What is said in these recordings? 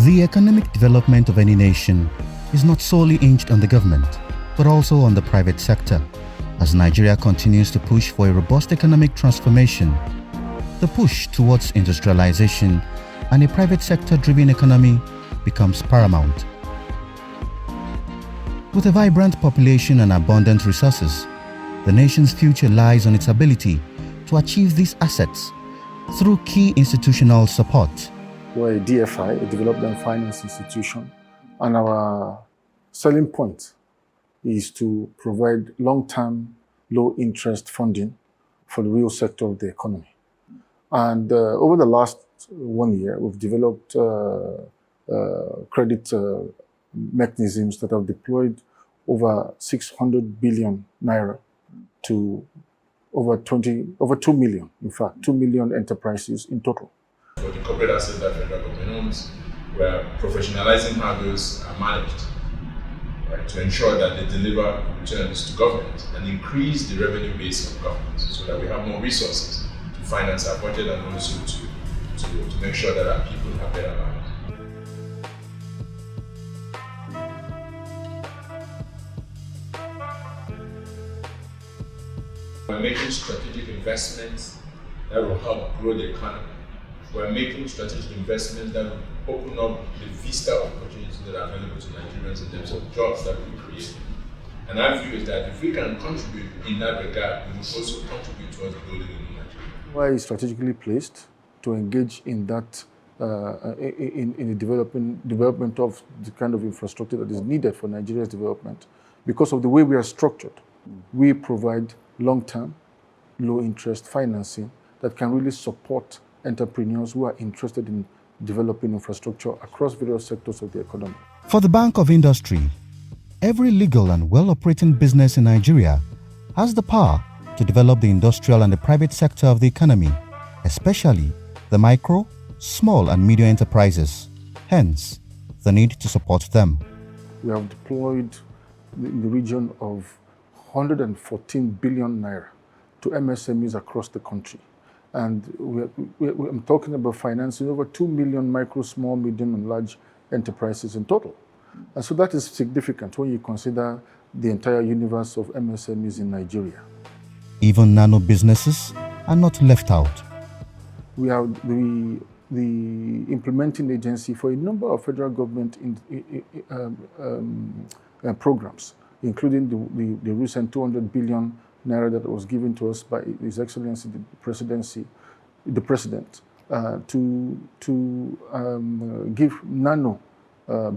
The economic development of any nation is not solely hinged on the government, but also on the private sector. As Nigeria continues to push for a robust economic transformation, the push towards industrialization and a private sector-driven economy becomes paramount. With a vibrant population and abundant resources, the nation's future lies on its ability to achieve these assets through key institutional support. We're a DFI, a development finance institution, and our selling point is to provide long-term, low-interest funding for the real sector of the economy. And over the last 1 year, we've developed credit mechanisms that have deployed over 600 billion naira to over 2 million, in fact, 2 million enterprises in total. For the corporate assets that federal government owns, where professionalizing how those are managed, right, to ensure that they deliver returns to government and increase the revenue base of government so that we have more resources to finance our budget and also to make sure that our people have better lives. We're making strategic investments that will help grow the economy. We're making strategic investments that will open up the vista of opportunities that are available to Nigerians in terms of jobs that we create. And our view is that if we can contribute in that regard, we will also contribute towards building a new Nigeria. Why is strategically placed to engage in that, in the development of the kind of infrastructure that is needed for Nigeria's development? Because of the way we are structured, we provide long-term, low-interest financing that can really support entrepreneurs who are interested in developing infrastructure across various sectors of the economy. For the Bank of Industry, every legal and well-operating business in Nigeria has the power to develop the industrial and the private sector of the economy, especially the micro, small and medium enterprises, hence the need to support them. We have deployed in the region of 114 billion naira to MSMEs across the country. And I'm talking about financing over 2 million micro, small, medium, and large enterprises in total. And so that is significant when you consider the entire universe of MSMEs in Nigeria. Even nano businesses are not left out. We are the implementing agency for a number of federal government programs, including the recent 200 billion naira that was given to us by His Excellency the President, to give nano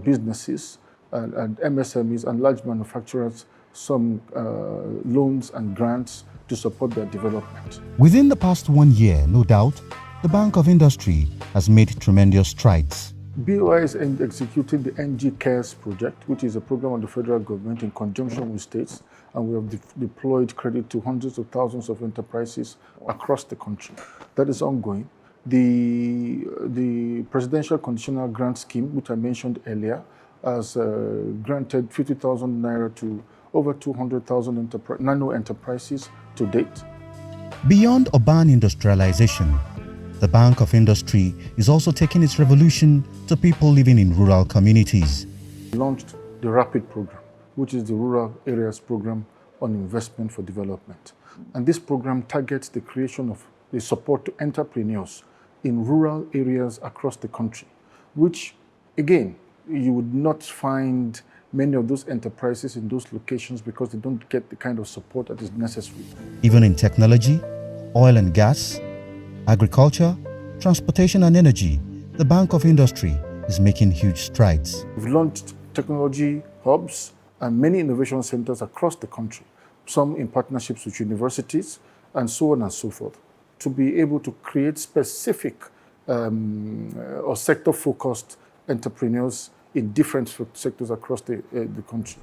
businesses and MSMEs and large manufacturers some loans and grants to support their development. Within the past 1 year, no doubt, the Bank of Industry has made tremendous strides. BOI is executing the NG Cares project, which is a program of the federal government in conjunction with states, and we have deployed credit to hundreds of thousands of enterprises across the country. That is ongoing. The Presidential Conditional Grant Scheme, which I mentioned earlier, has granted 50,000 naira to over 200,000 nano enterprises to date. Beyond urban industrialization, the Bank of Industry is also taking its revolution to people living in rural communities. We launched the RAPID program, which is the Rural Areas Program on Investment for Development. And this program targets the creation of the support to entrepreneurs in rural areas across the country, which, again, you would not find many of those enterprises in those locations because they don't get the kind of support that is necessary. Even in technology, oil and gas, agriculture, transportation and energy, the Bank of Industry is making huge strides. We've launched technology hubs and many innovation centers across the country, some in partnerships with universities and so on and so forth, to be able to create specific or sector-focused entrepreneurs in different sectors across the country.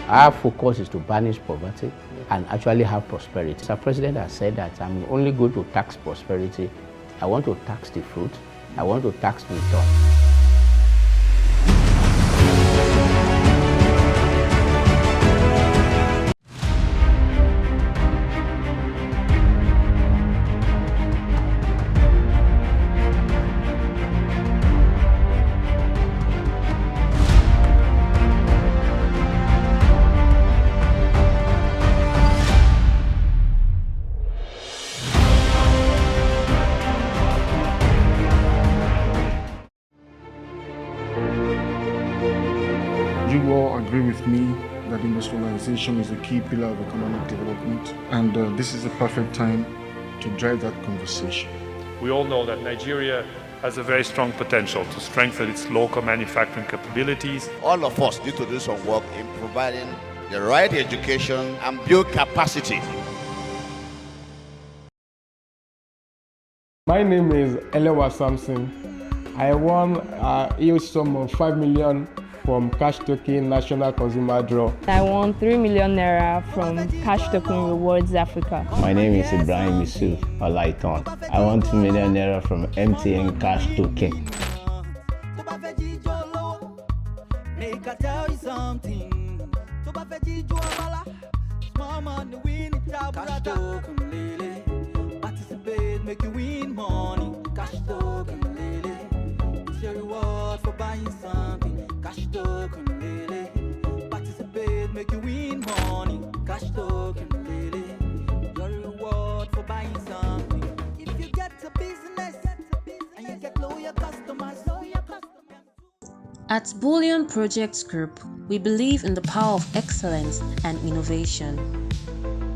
Our focus is to banish poverty and actually have prosperity. Our president has said that I'm only going to tax prosperity. I want to tax the fruit. I want to tax the return. all agree with me that industrialization is a key pillar of economic development, and this is a perfect time to drive that conversation. We all know that Nigeria has a very strong potential to strengthen its local manufacturing capabilities. All of us need to do some work in providing the right education and build capacity. My name is Elewa Samson. I won a huge sum of 5 million from Cash Token National Consumer Draw. I won 3 million naira from Cash Token Rewards Africa. My name is Ibrahim Yusuf Olaiton. I won 2 million naira from MTN Cash Token. Make I tell you something. Cash token, lele. Participate, make you win money. Cash token, lele. It's your reward for buying something. Cash token, lele. Participate, make you win money. Cash token, lele. Your reward for buying something. If you get a business and you get loyal customers. At Bullion Projects Group, we believe in the power of excellence and innovation.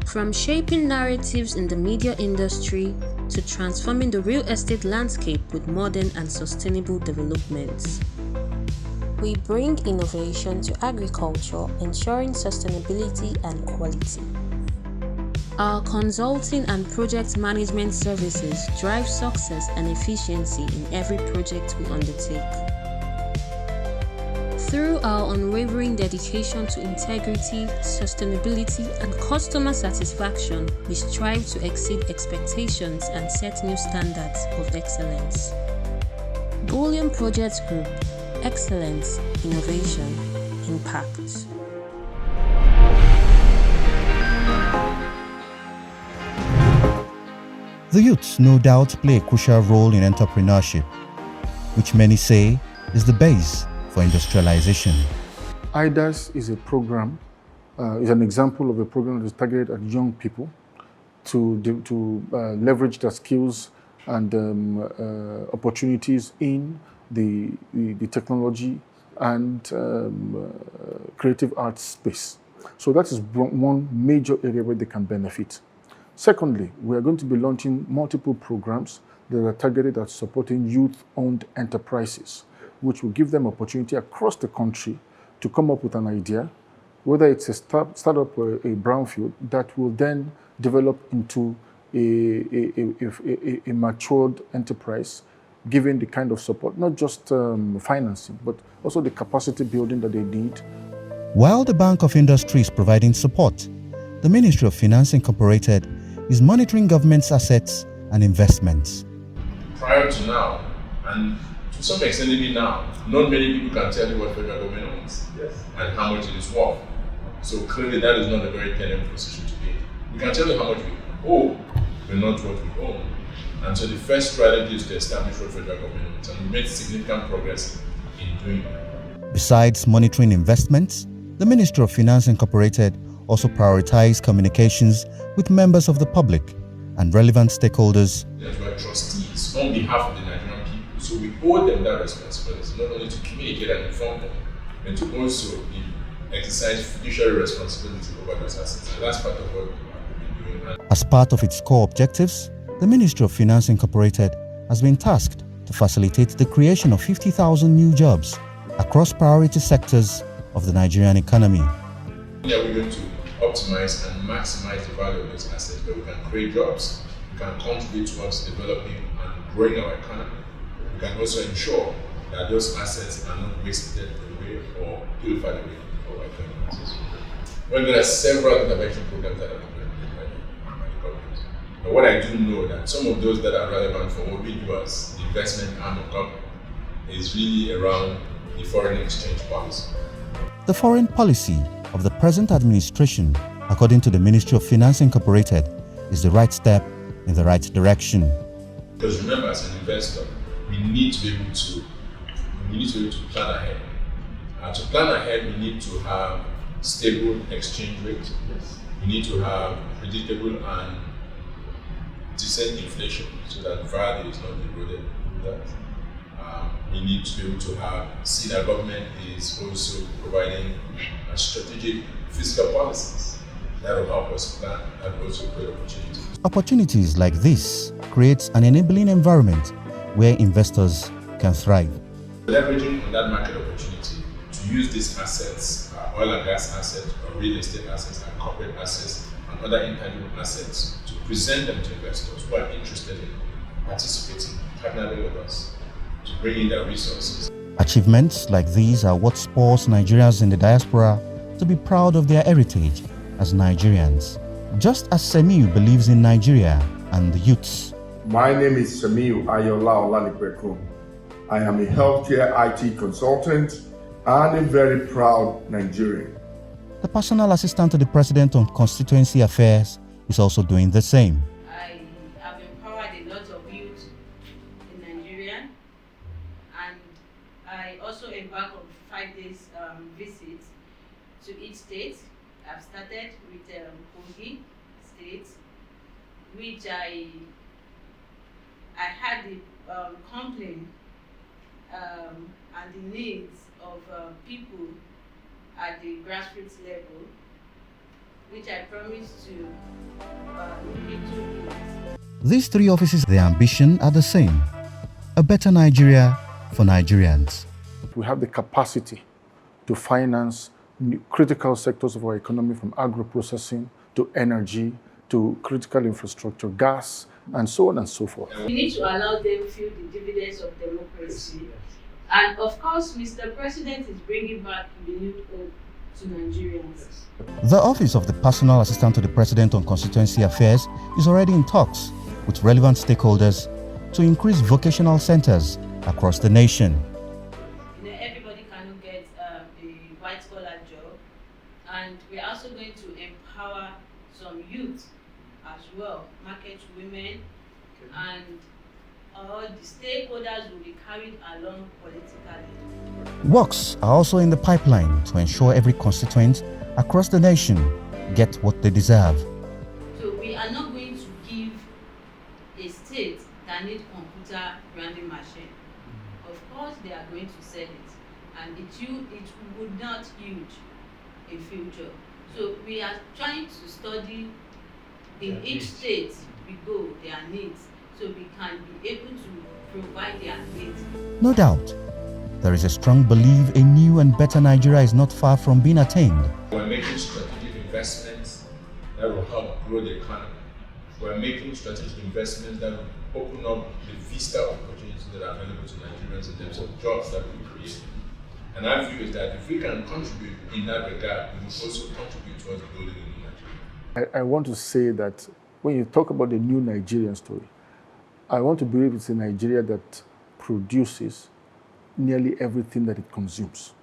From shaping narratives in the media industry to transforming the real estate landscape with modern and sustainable developments. We bring innovation to agriculture, ensuring sustainability and quality. Our consulting and project management services drive success and efficiency in every project we undertake. Through our unwavering dedication to integrity, sustainability, and customer satisfaction, we strive to exceed expectations and set new standards of excellence. Bullion Projects Group: Excellence, Innovation, Impact. The youths no doubt play a crucial role in entrepreneurship, which many say is the base for industrialization. IDAS is a program, is an example of a program that is targeted at young people to leverage their skills and opportunities in the technology and creative arts space. So that is one major area where they can benefit. Secondly, we are going to be launching multiple programs that are targeted at supporting youth-owned enterprises, which will give them opportunity across the country to come up with an idea, whether it's a startup or a brownfield, that will then develop into a matured enterprise, given the kind of support, not just financing, but also the capacity building that they need. While the Bank of Industry is providing support, the Ministry of Finance Incorporated is monitoring government's assets and investments. Prior to now, and to some extent even now, not many people can tell you what federal government owns and how much it is worth. So clearly that is not a very tenable position to be in. We can tell you how much we owe, but not what we own. And so the first strategy is to establish what federal government owns, and we made significant progress in doing that. Besides monitoring investments, the Ministry of Finance Incorporated also prioritized communications with members of the public and relevant stakeholders. That's why trustees on behalf of the Nigerian people. So we owe them that responsibility, not only to communicate and inform them, but to also exercise fiduciary responsibility over those assets. And that's part of what we've been doing. As part of its core objectives, the Ministry of Finance Incorporated has been tasked to facilitate the creation of 50,000 new jobs across priority sectors of the Nigerian economy. Yeah, we're going to optimize and maximize the value of those assets, where we can create jobs, we can contribute towards developing and growing our economy. We can also ensure that those assets are not wasted away or purified away for our economy. Well, there are several intervention programs that are implemented by the government. But what I do know that some of those that are relevant for what we do as the investment arm of government is really around the foreign exchange policy. The foreign policy of the present administration, according to the Ministry of Finance Incorporated, is the right step in the right direction. Because remember, as an investor, we need to be able to plan ahead. To plan ahead, we need to have stable exchange rate. We need to have predictable and decent inflation, so that value is not eroded. We need to be able to see that government is also providing and strategic fiscal policies that will help us plan and also create opportunities. Opportunities like this creates an enabling environment where investors can thrive. Leveraging on that market opportunity to use these assets, oil and gas assets, or real estate assets, and corporate assets, and other intangible assets, to present them to investors who are interested in participating, partnering with us, to bring in their resources. Achievements like these are what spurs Nigerians in the diaspora to be proud of their heritage as Nigerians. Just as Semiu believes in Nigeria and the youths. My name is Semiu Ayola Olanipeku. I am a healthcare IT consultant and a very proud Nigerian. The personal assistant to the president on Constituency affairs is also doing the same. I have empowered a lot of youth in Nigeria, and I also embark on 5 days visits to each state. I've started with Kogi State, which I had the complaint and the needs of people at the grassroots level, which I promised to look into it. These 3 offices, their ambition are the same: a better Nigeria for Nigerians. We have the capacity to finance critical sectors of our economy, from agro-processing to energy to critical infrastructure, gas, and so on and so forth. We need to allow them feel the dividends of democracy. And of course, Mr. President is bringing back renewed hope to Nigerians. The Office of the Personal Assistant to the President on Constituency Affairs is already in talks with relevant stakeholders to increase vocational centers across the nation. Everybody cannot get a white-collar job, and we're also going to empower some youth as well, market women, and all the stakeholders will be carried along politically. Works are also in the pipeline to ensure every constituent across the nation get what they deserve. So we are not going to give a state that needs computer branding machine. Of course, they are going to sell it, and it would not yield a future. So we are trying to study in each state we go their needs, so we can be able to provide their needs. No doubt, there is a strong belief a new and better Nigeria is not far from being attained. We're making strategic investments that will help grow the economy. We're making strategic investments that will open up the vista of opportunities that are available to Nigerians in terms of jobs that we create. And our view is that if we can contribute in that regard, we will also contribute towards building a new Nigeria. I want to say that when you talk about the new Nigerian story, I want to believe it's a Nigeria that produces nearly everything that it consumes,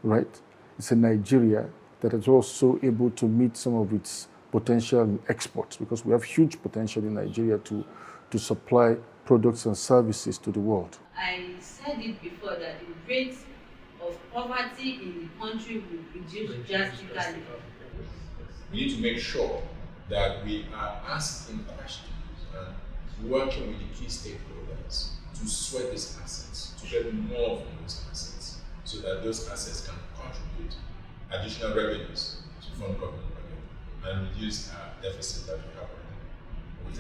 right? It's a Nigeria that is also able to meet some of its potential in exports, because we have huge potential in Nigeria to supply products and services to the world. I said it before that the rate of poverty in the country will reduce drastically. We need to make sure that we are asking questions and working with the key stakeholders to sweat these assets, to get more from those assets, so that those assets can contribute additional revenues to fund government revenue and reduce our deficit that we have right now. We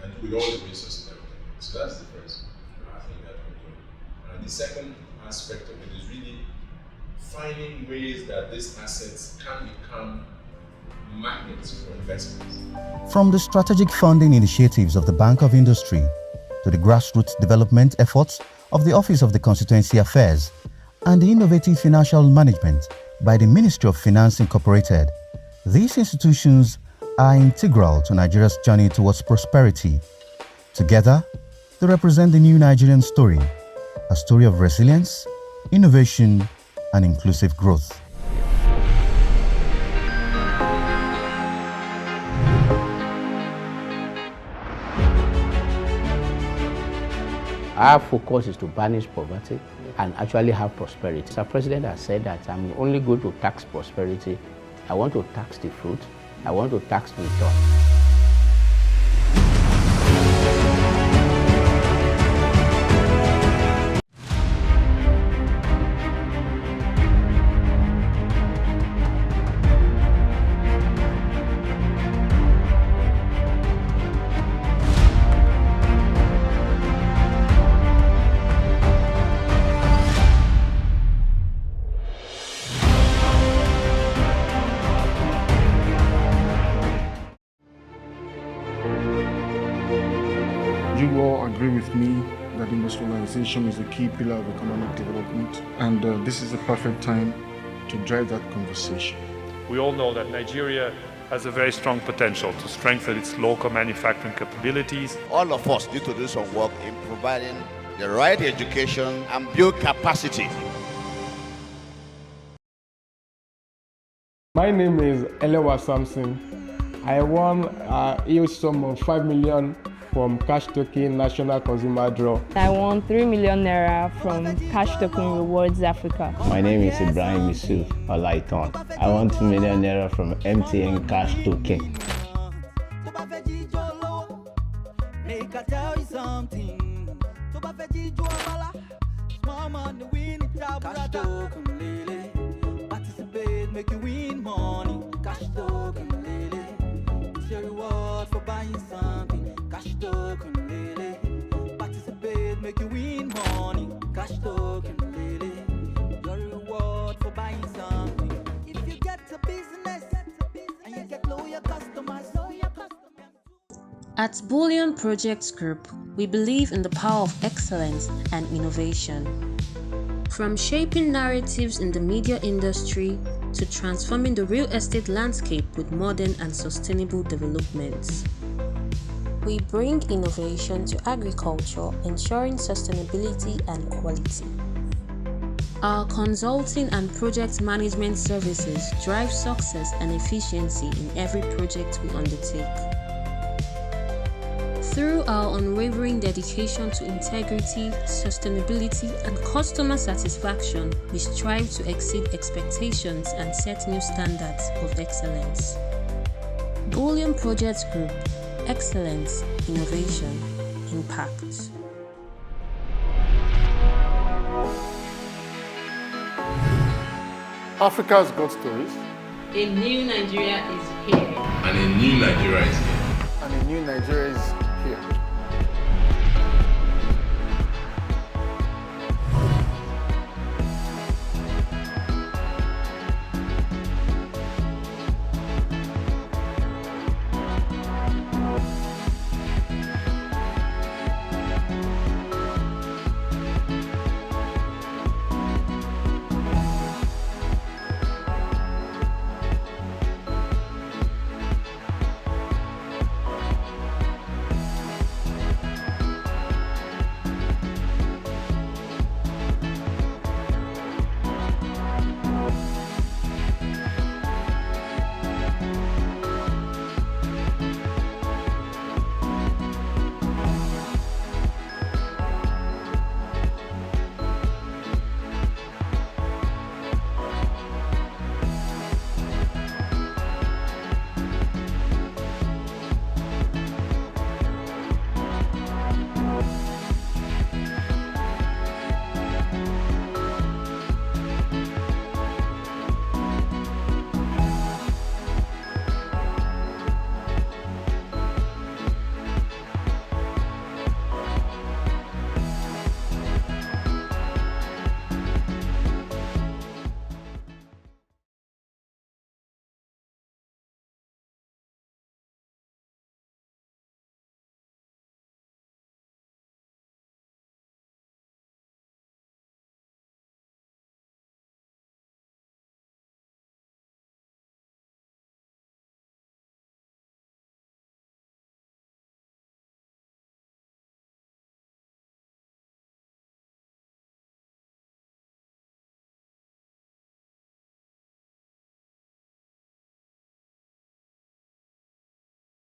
can do with all the resources that we can make. So that's the first thing that we're doing. And the second aspect of it is really finding ways that these assets can become magnets for investments. From the strategic funding initiatives of the Bank of Industry to the grassroots development efforts of the Office of the Constituency Affairs and the innovative financial management by the Ministry of Finance Incorporated, these institutions are integral to Nigeria's journey towards prosperity. Together, they represent the new Nigerian story, a story of resilience, innovation, and inclusive growth. Our focus is to banish poverty and actually have prosperity. Our president has said that I'm only going to tax prosperity. I want to tax the fruit. I want to tax the return. agree with me that industrialization is a key pillar of economic development, and this is the perfect time to drive that conversation. We all know that Nigeria has a very strong potential to strengthen its local manufacturing capabilities. All of us need to do some work in providing the right education and build capacity. My name is Elewa Samson. I won a huge sum of 5 million from Cash Token National Consumer Draw. I won 3 million naira from Cash Token Rewards Africa. My name is Ibrahim Yusuf Olaiton. I won 2 million naira from MTN Cash Token. Make I tell you something. Cash token, lele. Participate, make you win money. Cash token, lele. It's your reward for buying something. Cash token, lele. Participate, make you win money. Cash token, lele. Your reward for buying something. If you get a business and you get loyal customers. At Bullion Projects Group, we believe in the power of excellence and innovation. From shaping narratives in the media industry to transforming the real estate landscape with modern and sustainable developments. We bring innovation to agriculture, ensuring sustainability and quality. Our consulting and project management services drive success and efficiency in every project we undertake. Through our unwavering dedication to integrity, sustainability, and customer satisfaction, we strive to exceed expectations and set new standards of excellence. Bullion Projects Group: Excellence, Innovation, Impact. Africa's got stories. A new Nigeria is here. And a new Nigeria is here. And a new Nigeria is here.